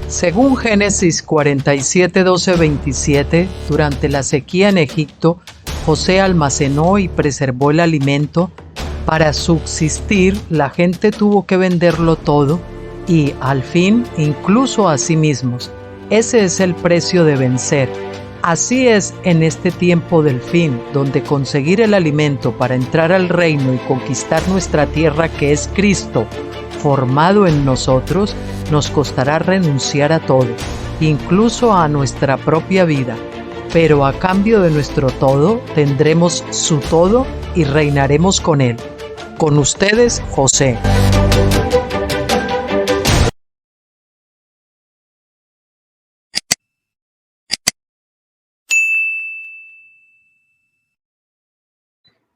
Según Génesis 47, 12, 27, durante la sequía en Egipto, José almacenó y preservó el alimento. Para subsistir, la gente tuvo que venderlo todo y, al fin, incluso a sí mismos. Ese es el precio de vencer. Así es en este tiempo del fin, donde conseguir el alimento para entrar al reino y conquistar nuestra tierra, que es Cristo, formado en nosotros, nos costará renunciar a todo, incluso a nuestra propia vida. Pero a cambio de nuestro todo, tendremos su todo y reinaremos con él. Con ustedes, José.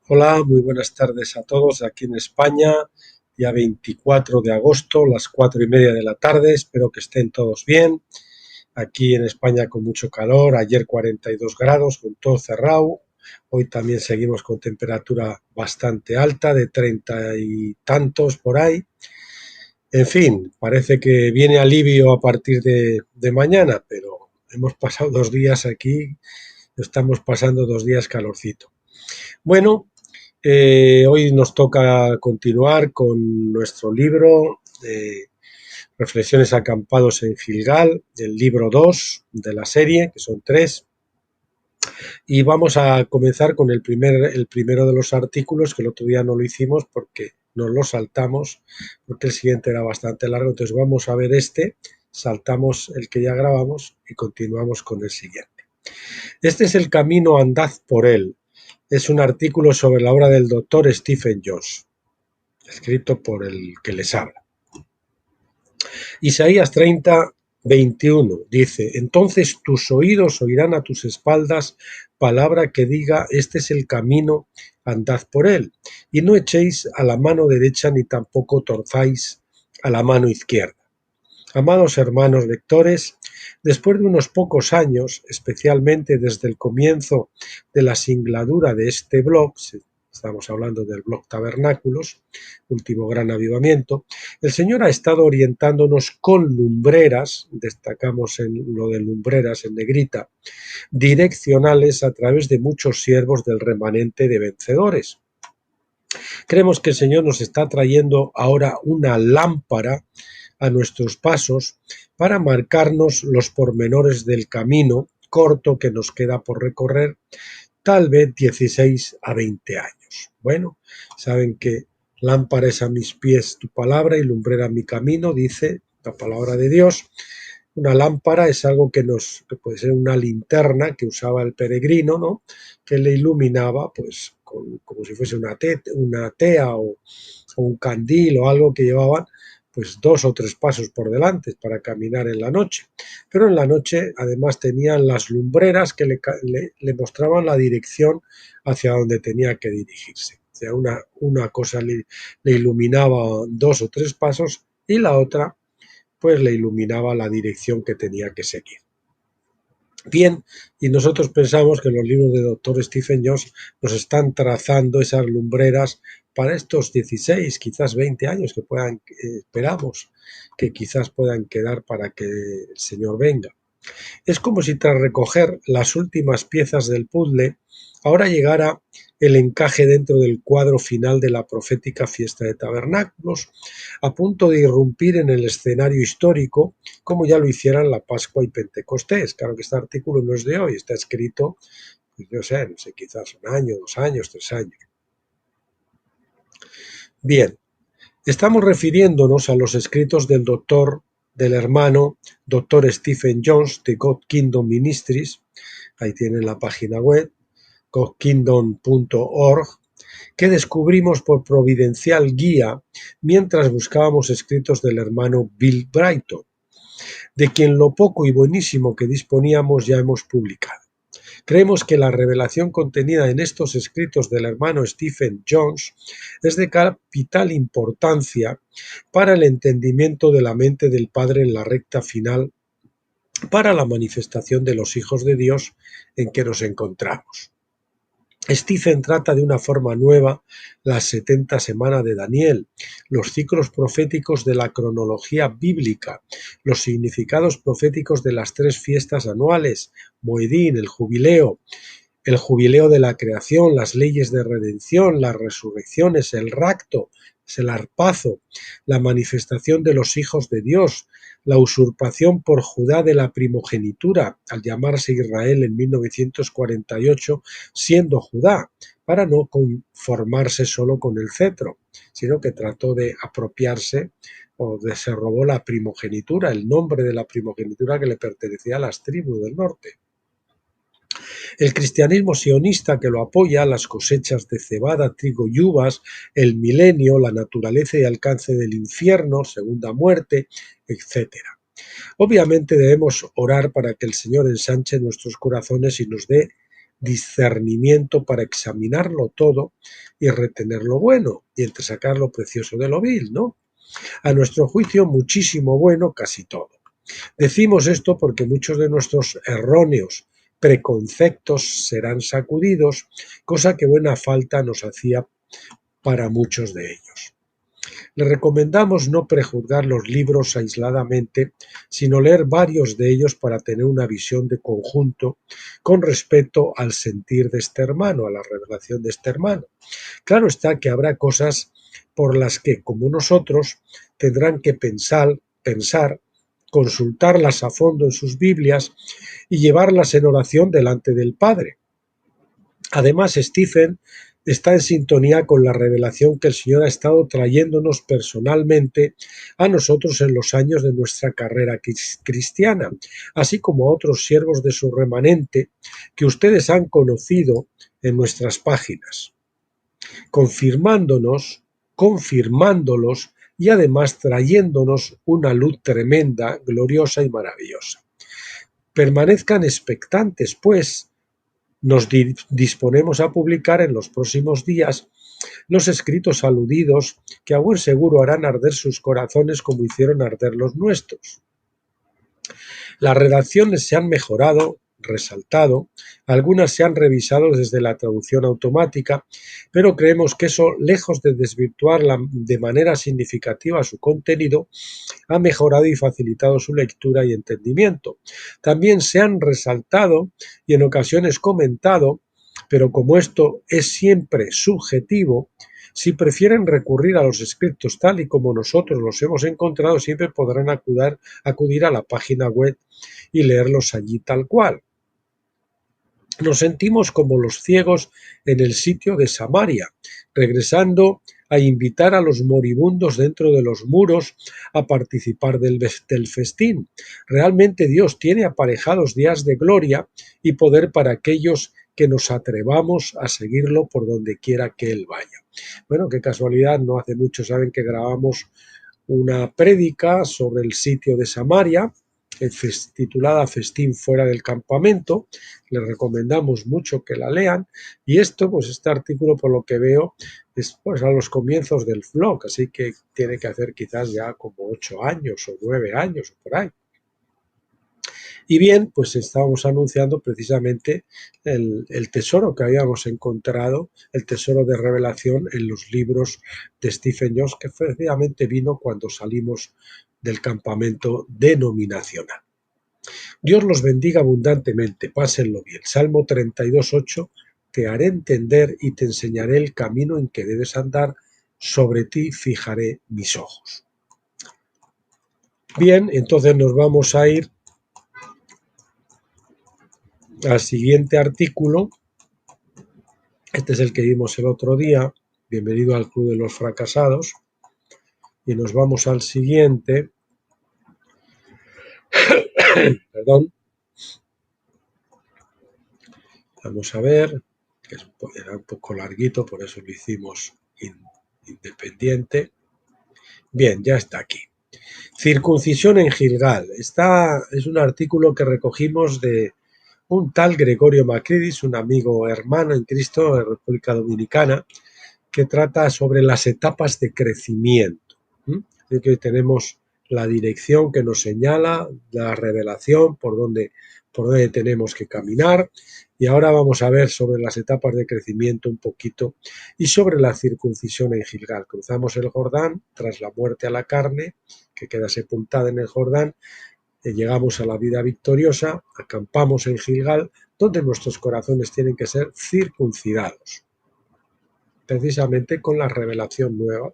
Hola, muy buenas tardes a todos aquí en España, día 24 de agosto, las 4:30 de la tarde. Espero que estén todos bien. Aquí en España con mucho calor, ayer 42 grados, con todo cerrado. Hoy también seguimos con temperatura bastante alta, de 30 y tantos por ahí. En fin, parece que viene alivio a partir de mañana, pero hemos pasado 2 días aquí, estamos pasando 2 días calorcito. Bueno, hoy nos toca continuar con nuestro libro de Reflexiones acampados en Gilgal, el libro 2 de la serie, que son 3, y vamos a comenzar con el primero de los artículos, que el otro día no lo hicimos porque nos lo saltamos, porque el siguiente era bastante largo. Entonces vamos a ver este, saltamos el que ya grabamos y continuamos con el siguiente. Este es el camino, andad por él. Es un artículo sobre la obra del doctor Stephen Jones, escrito por el que les habla. Isaías 30, 21 dice: entonces tus oídos oirán a tus espaldas palabra que diga, este es el camino, andad por él, y no echéis a la mano derecha ni tampoco torzáis a la mano izquierda. Amados hermanos lectores, después de unos pocos años, especialmente desde el comienzo de la singladura de este blog, estamos hablando del blog Tabernáculos, último gran avivamiento, el Señor ha estado orientándonos con lumbreras, destacamos en lo de lumbreras en negrita, direccionales a través de muchos siervos del remanente de vencedores. Creemos que el Señor nos está trayendo ahora una lámpara a nuestros pasos para marcarnos los pormenores del camino corto que nos queda por recorrer, tal vez 16 a 20 años. Bueno, saben que lámpara es a mis pies tu palabra y lumbrera mi camino, dice la palabra de Dios. Una lámpara es algo que puede ser una linterna que usaba el peregrino, ¿no? Que le iluminaba, pues, como si fuese una tea o un candil o algo que llevaban, pues 2 o 3 pasos por delante para caminar en la noche. Pero en la noche además tenían las lumbreras que le mostraban la dirección hacia donde tenía que dirigirse. O sea, una cosa le iluminaba 2 o 3 pasos y la otra pues le iluminaba la dirección que tenía que seguir. Bien, y nosotros pensamos que los libros de Dr. Stephen Jones nos están trazando esas lumbreras para estos 16, quizás 20 años que esperamos que quizás puedan quedar para que el Señor venga. Es como si tras recoger las últimas piezas del puzzle, ahora llegara el encaje dentro del cuadro final de la profética fiesta de tabernáculos, a punto de irrumpir en el escenario histórico, como ya lo hicieran la Pascua y Pentecostés. Claro que este artículo no es de hoy, está escrito, pues no sé, quizás 1 año, 2 años, 3 años. Bien, estamos refiriéndonos a los escritos del hermano Dr. Stephen Jones de God Kingdom Ministries, ahí tienen la página web, godkingdom.org, que descubrimos por providencial guía mientras buscábamos escritos del hermano Bill Brighton, de quien lo poco y buenísimo que disponíamos ya hemos publicado. Creemos que la revelación contenida en estos escritos del hermano Stephen Jones es de capital importancia para el entendimiento de la mente del Padre en la recta final para la manifestación de los hijos de Dios en que nos encontramos. Stephen trata de una forma nueva las 70 semanas de Daniel, los ciclos proféticos de la cronología bíblica, los significados proféticos de las 3 fiestas anuales, Moedín, el jubileo de la creación, las leyes de redención, las resurrecciones, el rapto, el arpazo, la manifestación de los hijos de Dios, la usurpación por Judá de la primogenitura al llamarse Israel en 1948, siendo Judá, para no conformarse solo con el cetro, sino que trató de apropiarse se robó la primogenitura, el nombre de la primogenitura que le pertenecía a las tribus del norte. El cristianismo sionista que lo apoya, las cosechas de cebada, trigo y uvas, el milenio, la naturaleza y alcance del infierno, segunda muerte, etc. Obviamente debemos orar para que el Señor ensanche nuestros corazones y nos dé discernimiento para examinarlo todo y retener lo bueno y entresacar lo precioso de lo vil, ¿no? A nuestro juicio, muchísimo bueno, casi todo. Decimos esto porque muchos de nuestros erróneos preconceptos serán sacudidos, cosa que buena falta nos hacía para muchos de ellos. Le recomendamos no prejuzgar los libros aisladamente, sino leer varios de ellos para tener una visión de conjunto con respecto al sentir de este hermano, a la revelación de este hermano. Claro está que habrá cosas por las que, como nosotros, tendrán que pensar, consultarlas a fondo en sus Biblias y llevarlas en oración delante del Padre. Además, Stephen está en sintonía con la revelación que el Señor ha estado trayéndonos personalmente a nosotros en los años de nuestra carrera cristiana, así como a otros siervos de su remanente que ustedes han conocido en nuestras páginas, confirmándolos y además trayéndonos una luz tremenda, gloriosa y maravillosa. Permanezcan expectantes, pues nos disponemos a publicar en los próximos días los escritos aludidos que a buen seguro harán arder sus corazones como hicieron arder los nuestros. Las redacciones se han mejorado, resaltado, algunas se han revisado desde la traducción automática, pero creemos que eso, lejos de desvirtuar de manera significativa su contenido, ha mejorado y facilitado su lectura y entendimiento. También se han resaltado y en ocasiones comentado, pero como esto es siempre subjetivo, si prefieren recurrir a los escritos tal y como nosotros los hemos encontrado, siempre podrán acudir a la página web y leerlos allí tal cual. Nos sentimos como los ciegos en el sitio de Samaria, regresando a invitar a los moribundos dentro de los muros a participar del festín. Realmente Dios tiene aparejados días de gloria y poder para aquellos que nos atrevamos a seguirlo por donde quiera que Él vaya. Bueno, qué casualidad, no hace mucho saben que grabamos una prédica sobre el sitio de Samaria, titulada Festín fuera del campamento. Les recomendamos mucho que la lean, y esto, pues este artículo, por lo que veo, es pues a los comienzos del vlog, así que tiene que hacer quizás ya como 8 años o 9 años o por ahí. Y bien, pues estábamos anunciando precisamente el tesoro que habíamos encontrado, el tesoro de revelación en los libros de Stephen Jones, que efectivamente vino cuando salimos del campamento denominacional. Dios los bendiga abundantemente, pásenlo bien. Salmo 32:8, te haré entender y te enseñaré el camino en que debes andar, sobre ti fijaré mis ojos. Bien, entonces nos vamos a ir al siguiente artículo. Este es el que vimos el otro día. Bienvenido al Club de los Fracasados. Y nos vamos al siguiente. Perdón. Vamos a ver, que era un poco larguito, por eso lo hicimos independiente. Bien, ya está aquí. Circuncisión en Gilgal. Es un artículo que recogimos de un tal Gregorio Macridis, un amigo hermano en Cristo de República Dominicana, que trata sobre las etapas de crecimiento. Así que hoy tenemos la dirección que nos señala, la revelación por dónde tenemos que caminar. Y ahora vamos a ver sobre las etapas de crecimiento un poquito y sobre la circuncisión en Gilgal. Cruzamos el Jordán tras la muerte a la carne, que queda sepultada en el Jordán, llegamos a la vida victoriosa, acampamos en Gilgal, donde nuestros corazones tienen que ser circuncidados, precisamente con la revelación nueva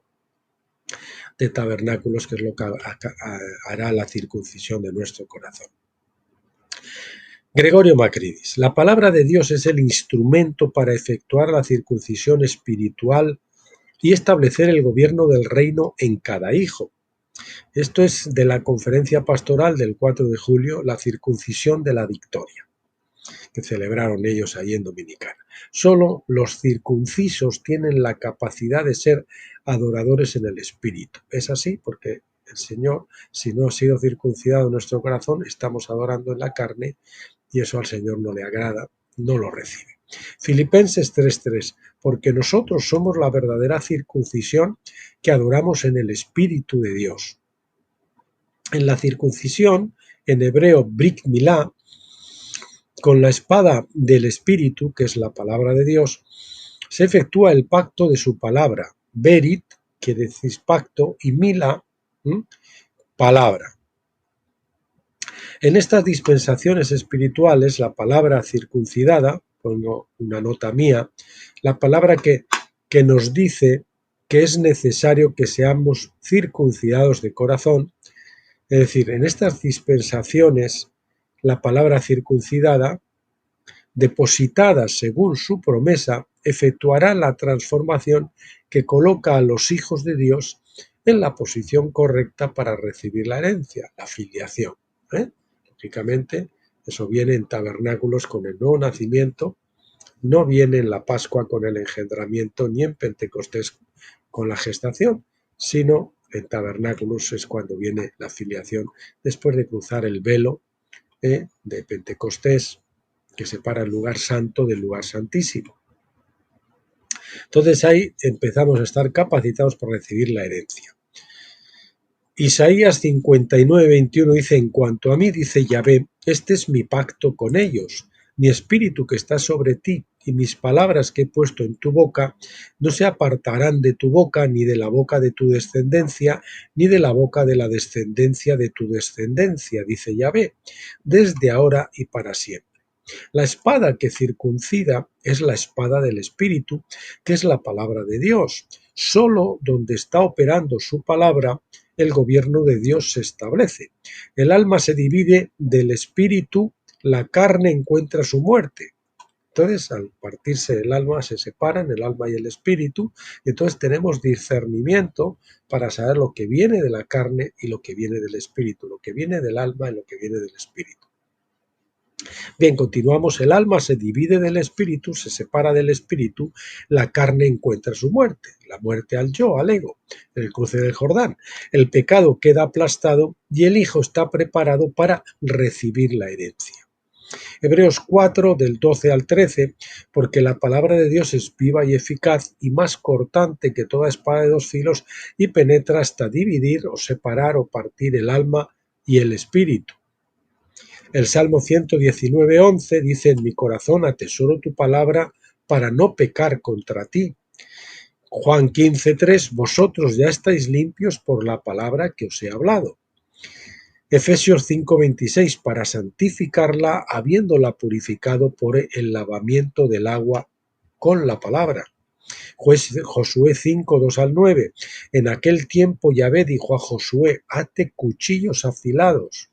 de tabernáculos, que es lo que hará la circuncisión de nuestro corazón. Gregorio Macridis: la palabra de Dios es el instrumento para efectuar la circuncisión espiritual y establecer el gobierno del reino en cada hijo. Esto es de la conferencia pastoral del 4 de julio, la circuncisión de la victoria, que celebraron ellos ahí en Dominicana. Solo los circuncisos tienen la capacidad de ser adoradores en el espíritu. Es así porque el Señor, si no ha sido circuncidado nuestro corazón, estamos adorando en la carne y eso al Señor no le agrada, no lo recibe. Filipenses 3:3: porque nosotros somos la verdadera circuncisión que adoramos en el Espíritu de Dios. En la circuncisión, en hebreo brit milá, con la espada del Espíritu, que es la palabra de Dios, se efectúa el pacto de su palabra. Berit quiere decir pacto y milá, palabra. En estas dispensaciones espirituales, la palabra circuncidada, pongo una nota mía, la palabra que nos dice que es necesario que seamos circuncidados de corazón, es decir, en estas dispensaciones, la palabra circuncidada, depositada según su promesa, efectuará la transformación que coloca a los hijos de Dios en la posición correcta para recibir la herencia, la filiación. Lógicamente, eso viene en tabernáculos con el nuevo nacimiento, no viene en la Pascua con el engendramiento, ni en Pentecostés con la gestación, sino en tabernáculos es cuando viene la filiación, después de cruzar el velo de Pentecostés, que separa el lugar santo del lugar santísimo. Entonces ahí empezamos a estar capacitados para recibir la herencia. Isaías 59:21 dice: en cuanto a mí, dice Yahvé, este es mi pacto con ellos, mi espíritu que está sobre ti y mis palabras que he puesto en tu boca no se apartarán de tu boca, ni de la boca de tu descendencia, ni de la boca de la descendencia de tu descendencia, dice Yahvé, desde ahora y para siempre. La espada que circuncida es la espada del Espíritu, que es la palabra de Dios. Solo donde está operando su palabra, el gobierno de Dios se establece. El alma se divide del espíritu, la carne encuentra su muerte. Entonces, al partirse el alma, se separan el alma y el espíritu, y entonces tenemos discernimiento para saber lo que viene de la carne y lo que viene del espíritu, lo que viene del alma y lo que viene del espíritu. Bien, continuamos. El alma se divide del espíritu, se separa del espíritu, la carne encuentra su muerte, la muerte al yo, al ego, en el cruce del Jordán. El pecado queda aplastado y el hijo está preparado para recibir la herencia. Hebreos 4, del 12 al 13, porque la palabra de Dios es viva y eficaz y más cortante que toda espada de dos filos y penetra hasta dividir o separar o partir el alma y el espíritu. El Salmo 119:11 dice: en mi corazón atesoro tu palabra para no pecar contra ti. Juan 15:3: vosotros ya estáis limpios por la palabra que os he hablado. Efesios 5:26: para santificarla, habiéndola purificado por el lavamiento del agua con la palabra. Josué 5:2 al 9: en aquel tiempo Yahvé dijo a Josué: hate cuchillos afilados.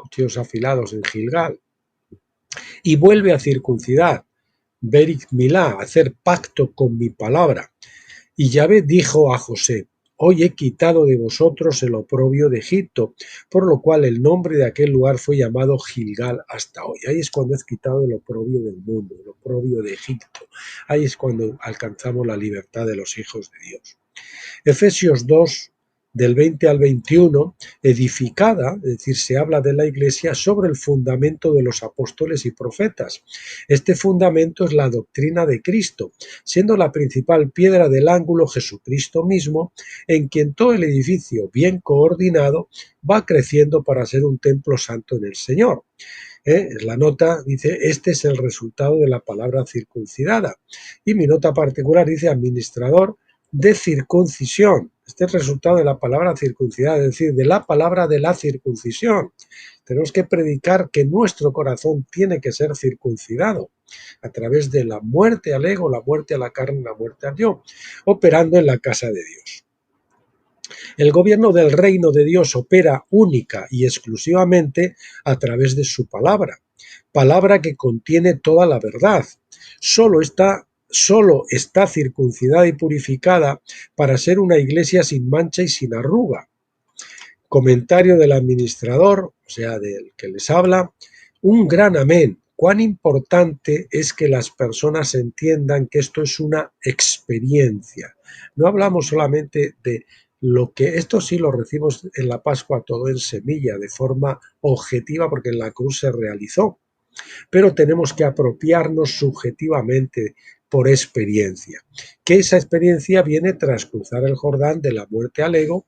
Cuchillos afilados en Gilgal, y vuelve a circuncidar, Berit milá, hacer pacto con mi palabra. Y Yahvé dijo a José: hoy he quitado de vosotros el oprobio de Egipto, por lo cual el nombre de aquel lugar fue llamado Gilgal hasta hoy. Ahí es cuando es quitado el oprobio del mundo, el oprobio de Egipto. Ahí es cuando alcanzamos la libertad de los hijos de Dios. Efesios 2, del 20 al 21, edificada, es decir, se habla de la Iglesia sobre el fundamento de los apóstoles y profetas. Este fundamento es la doctrina de Cristo, siendo la principal piedra del ángulo Jesucristo mismo, en quien todo el edificio bien coordinado va creciendo para ser un templo santo en el Señor. La nota dice, este es el resultado de la palabra circuncidada. Y mi nota particular dice, administrador de circuncisión. Este es el resultado de la palabra circuncidada, es decir, de la palabra de la circuncisión. Tenemos que predicar que nuestro corazón tiene que ser circuncidado a través de la muerte al ego, la muerte a la carne, la muerte al yo, operando en la casa de Dios. El gobierno del reino de Dios opera única y exclusivamente a través de su palabra, palabra que contiene toda la verdad. Solo está circuncidada y purificada para ser una iglesia sin mancha y sin arruga. Comentario del administrador, o sea, del que les habla, un gran amén. Cuán importante es que las personas entiendan que esto es una experiencia. No hablamos solamente de lo que, esto sí lo recibimos en la Pascua todo en semilla, de forma objetiva, porque en la cruz se realizó, pero tenemos que apropiarnos subjetivamente por experiencia, que esa experiencia viene tras cruzar el Jordán de la muerte al ego,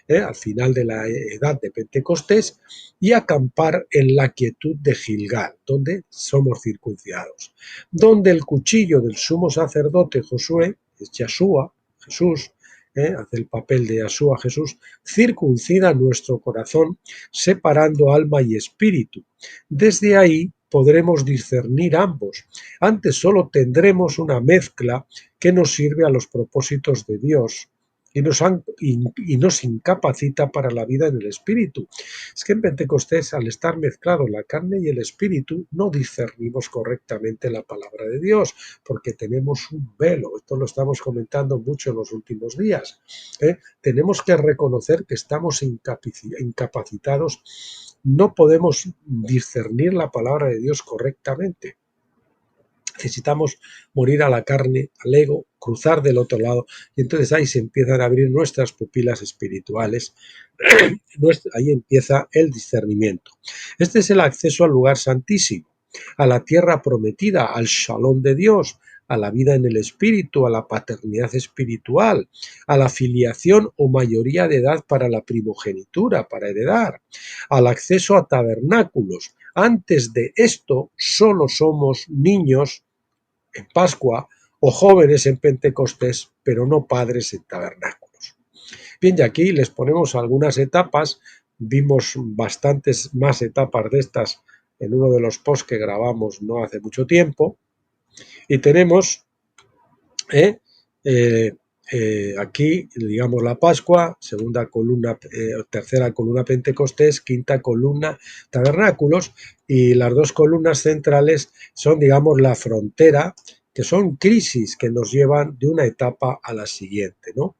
al final de la edad de Pentecostés, y acampar en la quietud de Gilgal, donde somos circuncidados, donde el cuchillo del sumo sacerdote Josué, es Yahshua, Jesús, hace el papel de Yahshua Jesús, circuncida nuestro corazón, separando alma y espíritu. Desde ahí podremos discernir ambos. Antes solo tendremos una mezcla que nos sirve a los propósitos de Dios y nos incapacita para la vida en el espíritu. Es que en Pentecostés, al estar mezclados la carne y el espíritu, no discernimos correctamente la palabra de Dios, porque tenemos un velo. Esto lo estamos comentando mucho en los últimos días. Tenemos que reconocer que estamos incapacitados, no podemos discernir la palabra de Dios correctamente. Necesitamos morir a la carne, al ego, cruzar del otro lado, y entonces ahí se empiezan a abrir nuestras pupilas espirituales, ahí empieza el discernimiento. Este es el acceso al lugar santísimo, a la tierra prometida, al shalom de Dios, a la vida en el espíritu, a la paternidad espiritual, a la filiación o mayoría de edad para la primogenitura, para heredar, al acceso a tabernáculos. Antes de esto solo somos niños en Pascua o jóvenes en Pentecostés, pero no padres en tabernáculos. Bien, y aquí les ponemos algunas etapas, vimos bastantes más etapas de estas en uno de los posts que grabamos no hace mucho tiempo, y tenemos aquí, digamos, la Pascua, segunda columna, tercera columna Pentecostés, quinta columna tabernáculos, y las dos columnas centrales son, digamos, la frontera, que son crisis que nos llevan de una etapa a la siguiente, ¿no?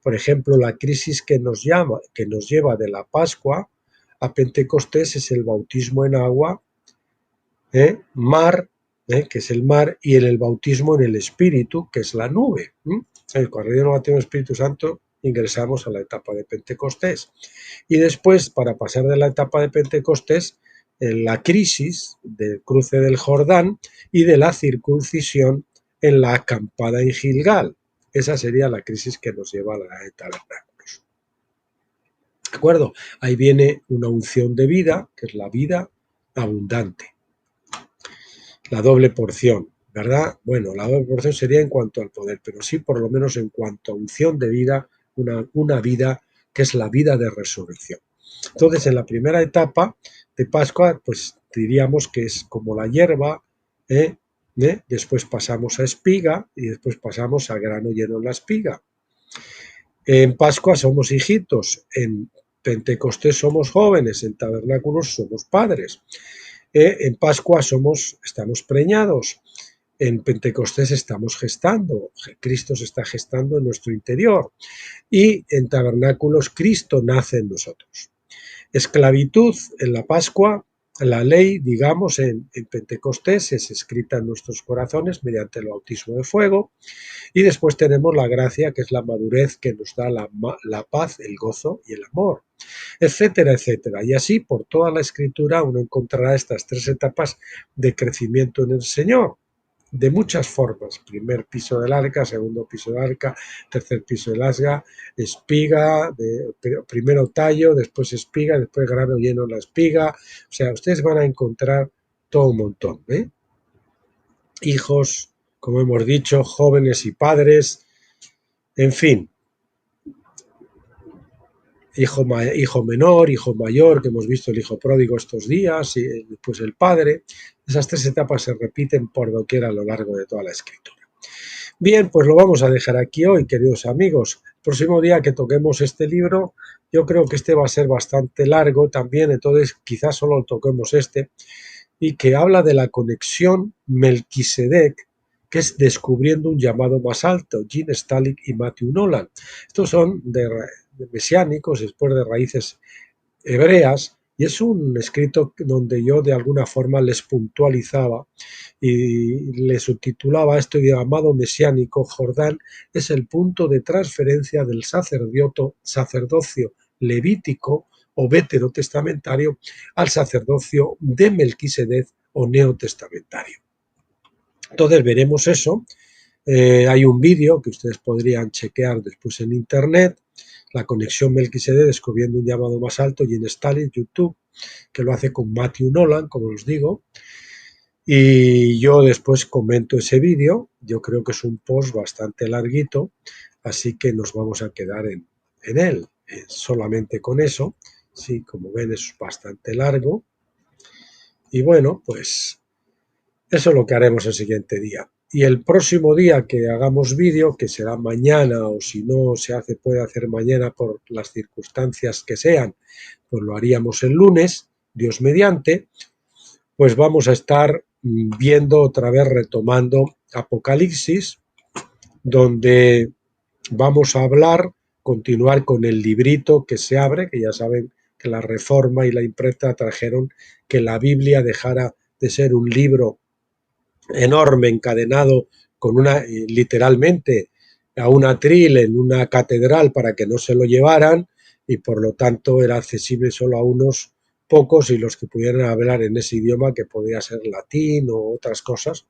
Por ejemplo, la crisis que nos lleva de la Pascua a Pentecostés es el bautismo en agua, mar, que es el mar, y el bautismo en el Espíritu, que es la nube. Cuando ya no tenemos Espíritu Santo, ingresamos a la etapa de Pentecostés. Y después, para pasar de la etapa de Pentecostés, la crisis del cruce del Jordán y de la circuncisión en la acampada en Gilgal. Esa sería la crisis que nos lleva a la tabernáculos. ¿De acuerdo? Ahí viene una unción de vida, que es la vida abundante. La doble porción, ¿verdad? Bueno, la doble porción sería en cuanto al poder, pero sí por lo menos en cuanto a unción de vida, una vida que es la vida de resurrección. Entonces, en la primera etapa de Pascua, pues diríamos que es como la hierba, después pasamos a espiga y después pasamos a grano lleno en la espiga. En Pascua somos hijitos, en Pentecostés somos jóvenes, en tabernáculos somos padres. En Pascua estamos preñados, en Pentecostés estamos gestando, Cristo se está gestando en nuestro interior, y en tabernáculos Cristo nace en nosotros. Esclavitud en la Pascua, La ley, digamos, en Pentecostés es escrita en nuestros corazones mediante el bautismo de fuego, y después tenemos la gracia, que es la madurez que nos da la paz, el gozo y el amor, etcétera, etcétera. Y así por toda la Escritura uno encontrará estas tres etapas de crecimiento en el Señor, de muchas formas: primer piso del arca, segundo piso del arca, tercer piso del asga, espiga, primero tallo, después espiga, después grano lleno en la espiga. O sea, ustedes van a encontrar todo un montón, hijos, como hemos dicho, jóvenes y padres, en fin, hijo menor, hijo mayor, que hemos visto el hijo pródigo estos días, y después el padre. Esas tres etapas se repiten por doquier a lo largo de toda la Escritura. Bien, pues lo vamos a dejar aquí hoy, queridos amigos. El próximo día que toquemos este libro, yo creo que este va a ser bastante largo también, entonces quizás solo toquemos este, y que habla de la conexión Melquisedec, que es descubriendo un llamado más alto, Gene Stalick y Matthew Nolan. Estos son de mesiánicos, después de raíces hebreas, y es un escrito donde yo de alguna forma les puntualizaba y les subtitulaba esto: llamado mesiánico. Jordán es el punto de transferencia del sacerdocio levítico o veterotestamentario al sacerdocio de Melquisedec o neotestamentario. Entonces veremos eso. Hay un vídeo que ustedes podrían chequear después en internet, la conexión Melquisedec descubriendo un llamado más alto, y en Stalick, YouTube, que lo hace con Matthew Nolan, como os digo, y yo después comento ese vídeo. Yo creo que es un post bastante larguito, así que nos vamos a quedar en él, solamente con eso. Sí, como ven, es bastante largo, y bueno, pues eso es lo que haremos el siguiente día. Y el próximo día que hagamos vídeo, que será mañana, o si no se hace, puede hacer mañana por las circunstancias que sean, pues lo haríamos el lunes, Dios mediante, pues vamos a estar viendo otra vez, retomando Apocalipsis, donde vamos a continuar con el librito que se abre, que ya saben que la Reforma y la imprenta trajeron que la Biblia dejara de ser un libro enorme encadenado con literalmente a un atril en una catedral para que no se lo llevaran, y por lo tanto era accesible solo a unos pocos y los que pudieran hablar en ese idioma, que podía ser latín o otras cosas.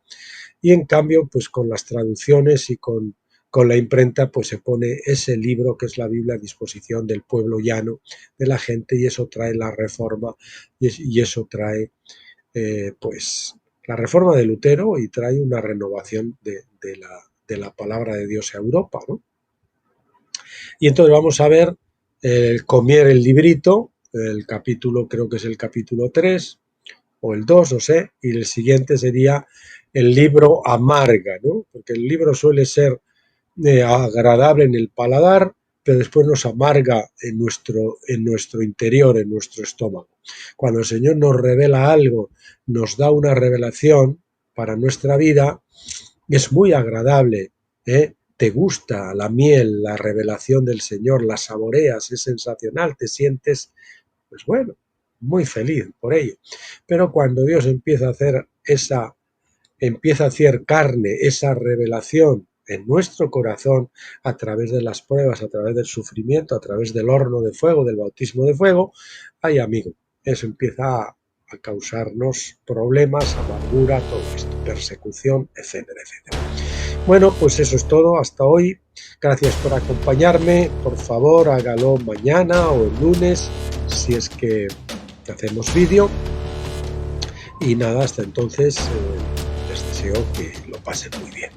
Y en cambio, pues con las traducciones y con la imprenta, pues se pone ese libro que es la Biblia a disposición del pueblo llano, de la gente, y eso trae la Reforma, y eso trae pues la Reforma de Lutero, y trae una renovación de la palabra de Dios a Europa, ¿no? Y entonces vamos a ver comer el librito, el capítulo, creo que es el capítulo 3 o el 2, no sé, y el siguiente sería el libro amarga, ¿no? Porque el libro suele ser agradable en el paladar, pero después nos amarga en nuestro interior, en nuestro estómago. Cuando el Señor nos revela algo, nos da una revelación para nuestra vida, es muy agradable, te gusta la miel, la revelación del Señor, la saboreas, es sensacional, te sientes, pues bueno, muy feliz por ello. Pero cuando Dios empieza a hacer carne esa revelación en nuestro corazón, a través de las pruebas, a través del sufrimiento, a través del horno de fuego, del bautismo de fuego, ay amigo, eso empieza a causarnos problemas, amargura, todo esto, persecución, etcétera, etcétera. Bueno, pues eso es todo hasta hoy. Gracias por acompañarme. Por favor, hágalo mañana o el lunes, si es que hacemos vídeo. Y nada, hasta entonces les deseo que lo pasen muy bien.